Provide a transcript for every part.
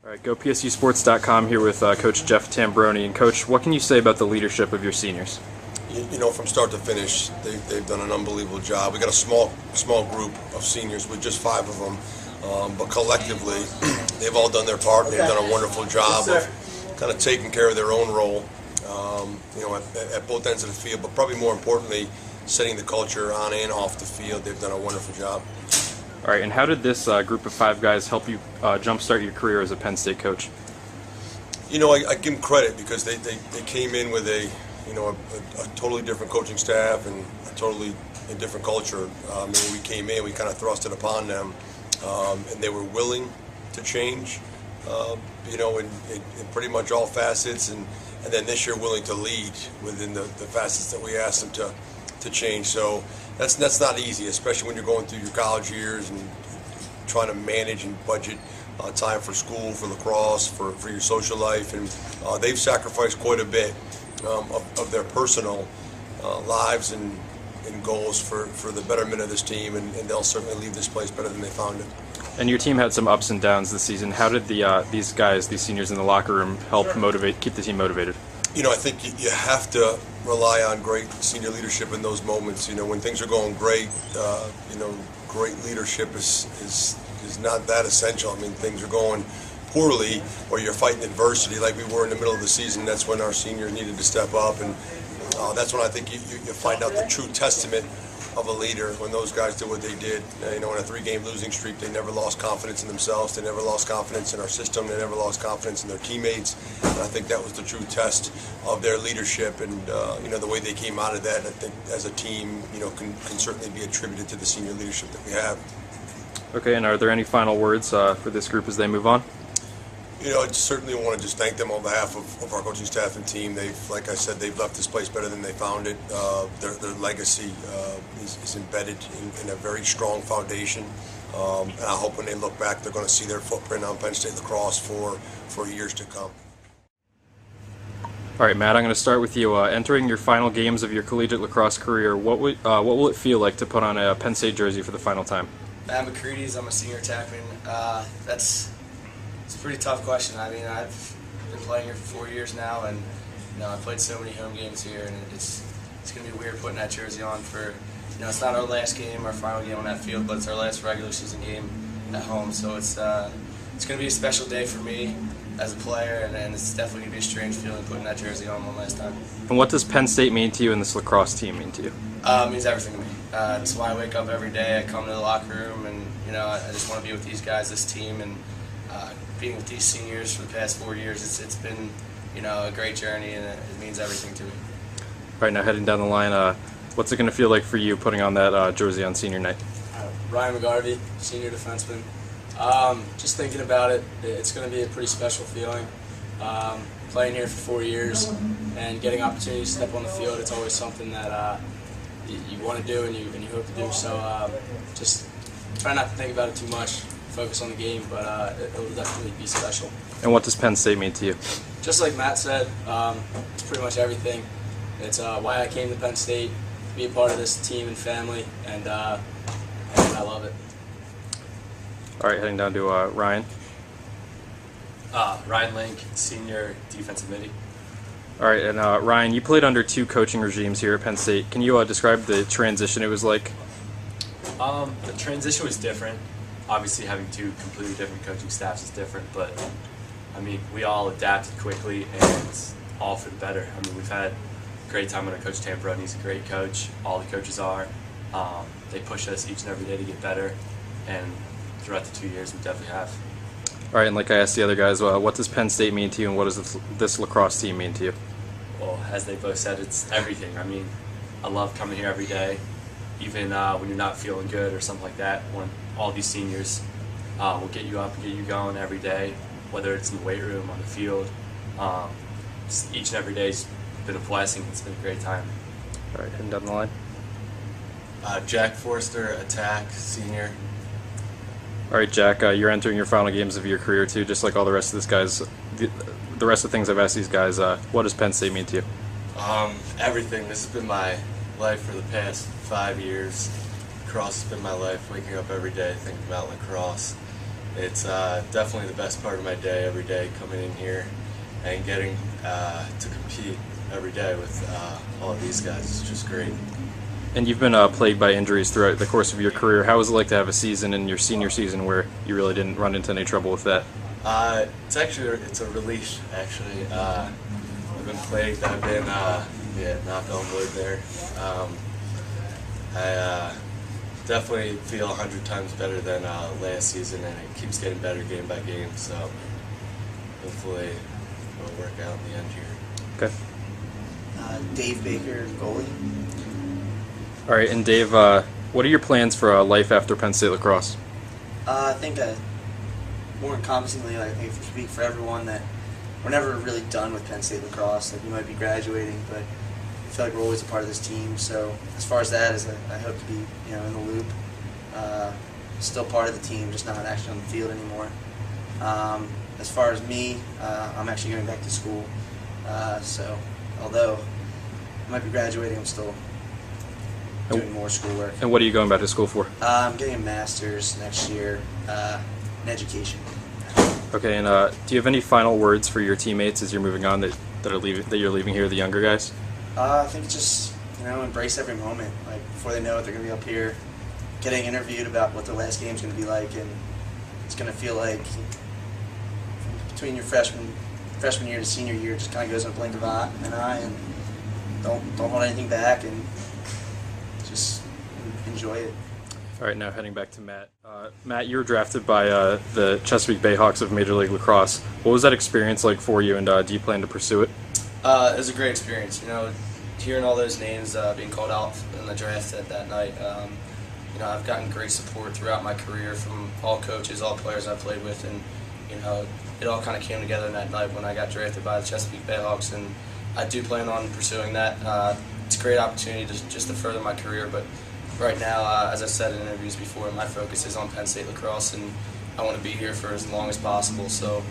All right, GoPSUSports.com here with Coach Jeff Tambroni. And Coach, what can you say about the leadership of your seniors? You know, from start to finish, they've done an unbelievable job. We got a small group of seniors with just 5 of them, but collectively, they've all done their part. They've done a wonderful job of kind of taking care of their own role, you know, at both ends of the field. But probably more importantly, setting the culture on and off the field. They've done a wonderful job. All right, and how did this group of 5 guys help you jumpstart your career as a Penn State coach? You know, I give them credit because they came in with a totally different coaching staff and a totally different culture. When we came in, we kind of thrust it upon them, and they were willing to change, you know, in pretty much all facets, and then this year willing to lead within the facets that we asked them to change. So that's not easy, especially when you're going through your college years and trying to manage and budget time for school, for lacrosse, for your social life, and they've sacrificed quite a bit of their personal lives and goals for the betterment of this team, and they'll certainly leave this place better than they found it. And your team had some ups and downs this season. How did these guys, these seniors in the locker room, help keep the team motivated? You know, I think you have to rely on great senior leadership in those moments. You know, when things are going great, you know, great leadership is not that essential. I mean, things are going poorly or you're fighting adversity like we were in the middle of the season. That's when our seniors needed to step up, and that's when I think you find out the true testament of a leader, when those guys did what they did. You know, in a 3-game losing streak, they never lost confidence in themselves, they never lost confidence in our system, they never lost confidence in their teammates, and I think that was the true test of their leadership. And you know, the way they came out of that, I think as a team, you know, can certainly be attributed to the senior leadership that we have. Okay, and are there any final words for this group as they move on? You know, I certainly want to just thank them on behalf of our coaching staff and team. They've, like I said, they've left this place better than they found it. Their legacy is embedded in a very strong foundation. And I hope when they look back, they're going to see their footprint on Penn State lacrosse for years to come. All right, Matt, I'm going to start with you. Entering your final games of your collegiate lacrosse career, what will it feel like to put on a Penn State jersey for the final time? I'm a senior attackman. It's a pretty tough question. I mean, I've been playing here for 4 years now, and you know, I've played so many home games here, and it's going to be weird putting that jersey on for, you know, it's not our last game, our final game on that field, but it's our last regular season game at home. So it's going to be a special day for me as a player, and it's definitely going to be a strange feeling putting that jersey on one last time. And what does Penn State mean to you, and this lacrosse team mean to you? It means everything to me. That's why I wake up every day. I come to the locker room, and you know, I just want to be with these guys, this team, and being with these seniors for the past 4 years. It's been, you know, a great journey, and it means everything to me. Right now, heading down the line, what's it going to feel like for you putting on that jersey on senior night? Ryan McGarvey, senior defenseman. Just thinking about it, it's going to be a pretty special feeling. Playing here for 4 years and getting opportunity to step on the field, it's always something that you want to do and you hope to do. So just try not to think about it too much, focus on the game, but it will definitely be special. And what does Penn State mean to you? Just like Matt said, it's pretty much everything. It's why I came to Penn State, to be a part of this team and family, and I love it. All right, heading down to Ryan. Ryan Link, senior defensive midi. All right, and Ryan, you played under 2 coaching regimes here at Penn State. Can you describe the transition it was like? The transition was different. Obviously, having 2 completely different coaching staffs is different, but I mean, we all adapted quickly, and it's all for the better. I mean, we've had a great time under Coach Tambroni. He's a great coach. All the coaches are. They push us each and every day to get better, and throughout the 2 years, we definitely have. All right, and like I asked the other guys, what does Penn State mean to you, and what does this lacrosse team mean to you? Well, as they both said, it's everything. I mean, I love coming here every day, even when you're not feeling good or something like that. When all these seniors will get you up and get you going every day, whether it's in the weight room, on the field. Each and every day's been a blessing. It's been a great time. All right, heading down the line. Jack Forster, attack, senior. All right, Jack, you're entering your final games of your career too, just like all the rest of this guys. The rest of the things I've asked these guys, what does Penn State mean to you? Everything. This has been my life for the past 5 years. Lacrosse has been my life, waking up every day thinking about lacrosse. It's definitely the best part of my day every day, coming in here and getting to compete every day with all of these guys. It's just great. And you've been plagued by injuries throughout the course of your career. How was it like to have a season in your senior season where you really didn't run into any trouble with that? It's a relief, actually. I've been plagued. I've been, knock on wood there. I definitely feel 100 times better than last season, and it keeps getting better game by game, so hopefully it'll work out in the end here. Okay. Dave Baker, goalie. All right, and Dave, what are your plans for life after Penn State lacrosse? I think more encompassingly, I think if you speak for everyone, that we're never really done with Penn State lacrosse. Like, we might be graduating, but I feel like we're always a part of this team. So as far as that, I hope to be in the loop. Still part of the team, just not actually on the field anymore. As far as me, I'm actually going back to school. So although I might be graduating, I'm still doing more schoolwork. And what are you going back to school for? I'm getting a master's next year in education. Okay, and do you have any final words for your teammates as you're moving on that you're leaving here, the younger guys? I think it's just embrace every moment. Like, before they know it, they're going to be up here getting interviewed about what their last game's going to be like, and it's going to feel like between your freshman year to senior year, it just kind of goes in a blink of an eye, and don't hold anything back, and just enjoy it. All right, now heading back to Matt. Matt, you were drafted by the Chesapeake Bayhawks of Major League Lacrosse. What was that experience like for you, and do you plan to pursue it? It was a great experience. Hearing all those names being called out in the draft that night. I've gotten great support throughout my career from all coaches, all players I played with, and it all kind of came together in that night when I got drafted by the Chesapeake Bayhawks, and I do plan on pursuing that. It's a great opportunity just to further my career, but right now, as I said in interviews before, my focus is on Penn State lacrosse, and I want to be here for as long as possible. So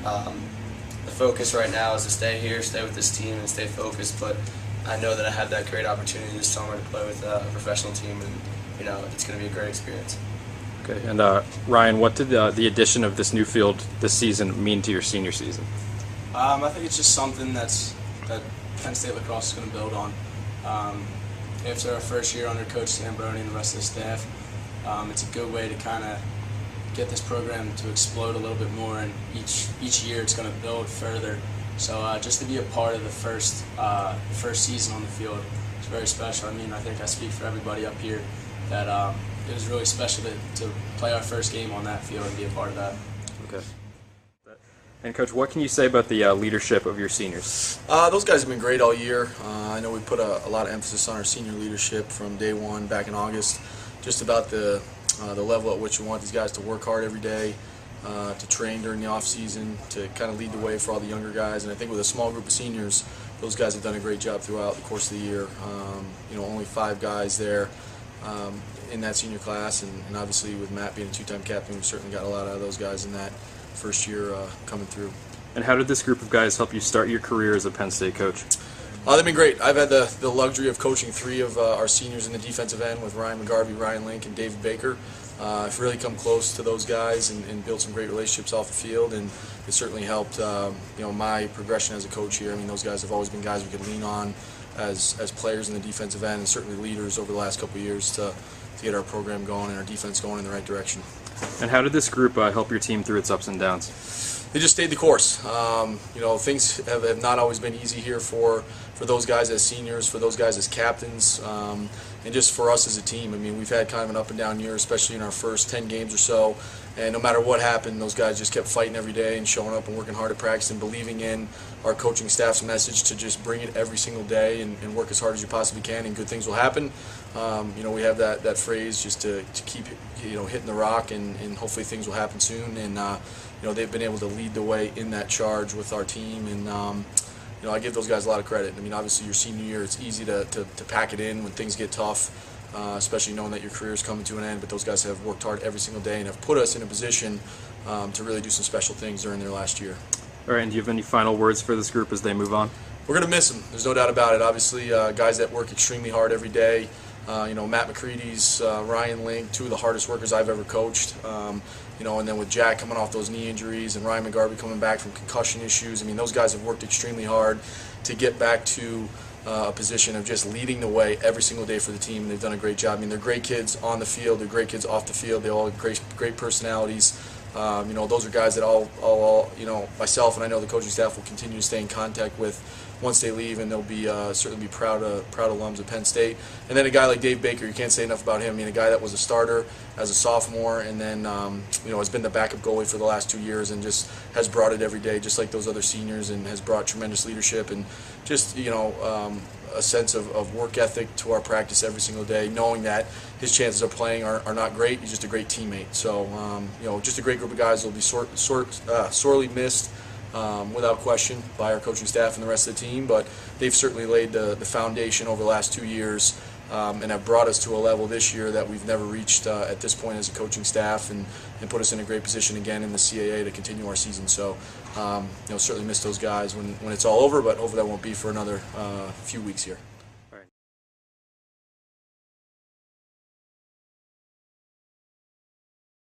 the focus right now is to stay here, stay with this team, and stay focused. But I know that I have that great opportunity this summer to play with a professional team, and it's going to be a great experience. Okay, and Ryan, what did the addition of this new field this season mean to your senior season? I think it's just something that Penn State lacrosse is going to build on. After our first year under Coach Tambroni and the rest of the staff, it's a good way to kind of get this program to explode a little bit more, and each year it's going to build further. So just to be a part of the first season on the field, it's very special. I mean, I think I speak for everybody up here that it was really special to play our first game on that field and be a part of that. Okay. And Coach, what can you say about the leadership of your seniors? Those guys have been great all year. I know we put a lot of emphasis on our senior leadership from day one back in August, just about the level at which we want these guys to work hard every day, to train during the off season, to kind of lead the way for all the younger guys. And I think with a small group of seniors, those guys have done a great job throughout the course of the year. Only 5 guys there in that senior class, and obviously with Matt being a 2-time captain, we certainly got a lot out of those guys in that first year coming through. And how did this group of guys help you start your career as a Penn State coach? They've been great. I've had the luxury of coaching 3 of our seniors in the defensive end with Ryan McGarvey, Ryan Link, and David Baker. I've really come close to those guys and built some great relationships off the field, and it certainly helped my progression as a coach here. I mean, those guys have always been guys we could lean on as players in the defensive end, and certainly leaders over the last couple of years to get our program going and our defense going in the right direction. And how did this group help your team through its ups and downs? They just stayed the course. Things have not always been easy here for those guys as seniors, for those guys as captains, and just for us as a team. I mean, we've had kind of an up and down year, especially in our first 10 games or so. And no matter what happened, those guys just kept fighting every day and showing up and working hard at practice and believing in our coaching staff's message to just bring it every single day and work as hard as you possibly can, and good things will happen. We have that phrase just to keep hitting the rock, and hopefully things will happen soon. And they've been able to lead the way in that charge with our team, and I give those guys a lot of credit. I mean, obviously your senior year, it's easy to pack it in when things get tough. Especially knowing that your career is coming to an end, but those guys have worked hard every single day and have put us in a position to really do some special things during their last year. All right, and do you have any final words for this group as they move on? We're going to miss them. There's no doubt about it. Obviously, guys that work extremely hard every day, Matt McCready's, Ryan Link, two of the hardest workers I've ever coached. And then with Jack coming off those knee injuries and Ryan McGarvey coming back from concussion issues, I mean, those guys have worked extremely hard to get back to a position of just leading the way every single day for the team, and they've done a great job. I mean, they're great kids on the field, they're great kids off the field, they all have great personalities. Those are guys that all myself and I know the coaching staff will continue to stay in contact with once they leave, and they'll be certainly be proud alums of Penn State. And then a guy like Dave Baker, you can't say enough about him. I mean, a guy that was a starter as a sophomore, and then has been the backup goalie for the last 2 years, and just has brought it every day, just like those other seniors, and has brought tremendous leadership and just a sense of work ethic to our practice every single day, knowing that his chances of playing are not great. He's just a great teammate. So just a great group of guys. Will be sorely missed. Without question, by our coaching staff and the rest of the team, but they've certainly laid the foundation over the last 2 years and have brought us to a level this year that we've never reached at this point as a coaching staff, and put us in a great position again in the CAA to continue our season. So certainly miss those guys when it's all over, but hopefully that won't be for another few weeks here.